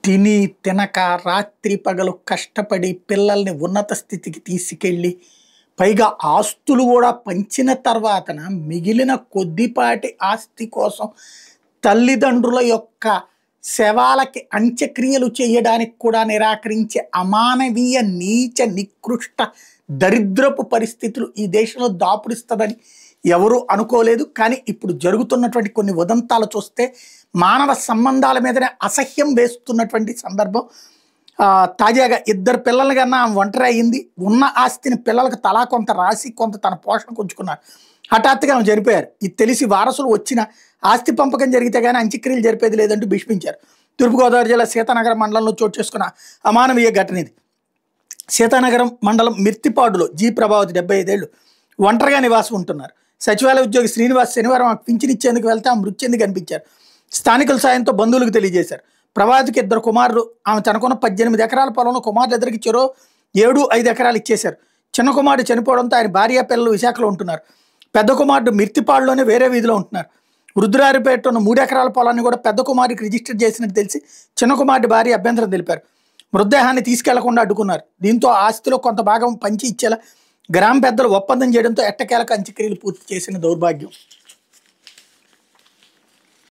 తిని తినక రాత్రి పగలు కష్టపడి పిల్లల్ని ఉన్నత స్థితికి తీసుకెళ్ళి పైగా ఆస్తులు కూడా పంచిన తర్వాతన మిగిలిన కొద్దిపాటి ఆస్తి కోసం తల్లిదండ్రుల యొక్క శవాలకి అంత్యక్రియలు చేయడానికి కూడా నిరాకరించే అమానవీయ నీచ నికృష్ట దరిద్రపు పరిస్థితులు ఈ దేశంలో దాపురిస్తుందని ఎవరు అనుకోలేదు. కానీ ఇప్పుడు జరుగుతున్నటువంటి కొన్ని ఉదంతాలు చూస్తే మానవ సంబంధాల మీదనే అసహ్యం వేస్తున్నటువంటి సందర్భం. తాజాగా 2 పిల్లలు కన్నా ఆమె ఒంటరి అయింది. ఉన్న ఆస్తిని పిల్లలకు తలా కొంత రాసి కొంత తన పోషణకు ఉంచుకున్నారు. హఠాత్తుగా ఆమె చనిపోయారు. ఇది తెలిసి వారసులు వచ్చిన ఆస్తి పంపకం జరిగితే కానీ అంత్యక్రియలు జరిపేది లేదంటూ భీష్మించారు. తూర్పుగోదావరి జిల్లా సీతానగరం మండలంలో చోటు చేసుకున్న అమానవీయ ఘటన ఇది. సీతానగరం మండలం మిర్తిపాడులో జీ ప్రభావతి 75 ఏళ్ళు ఒంటరిగా నివాసం ఉంటున్నారు. సచివాలయ ఉద్యోగి శ్రీనివాస్ శనివారం పింఛన్ ఇచ్చేందుకు వెళ్తే ఆమె మృతి చెంది కనిపించారు. స్థానికుల సాయంతో బంధువులకు తెలియజేశారు. ప్రభావతికి 2 కుమారులు. ఆమె తనకున్న 18 ఎకరాల పొలంలో కుమారులిద్దరికి చెరో 7-5 ఎకరాలు ఇచ్చేశారు. చిన్న కుమారుడు చనిపోవడంతో ఆయన భార్య పిల్లలు విశాఖలో ఉంటున్నారు. పెద్ద కుమారుడు మిర్తిపాడులోనే వేరే వీధిలో ఉంటున్నారు. రుద్రారిపేట ఉన్న 3 ఎకరాల పొలాన్ని కూడా పెద్ద కుమారుడికి రిజిస్టర్ చేసినట్టు తెలిసి చిన్న కుమారుడి భార్య అభ్యంతరం తెలిపారు. మృతదేహాన్ని తీసుకెళ్లకుండా అడ్డుకున్నారు. దీంతో ఆస్తిలో కొంత భాగం పంచి ఇచ్చేలా గ్రామ పెద్దలు ఒప్పందం చేయడంతో ఎట్టకేలకు అంత్యక్రియలు పూర్తి చేసిన దౌర్భాగ్యం.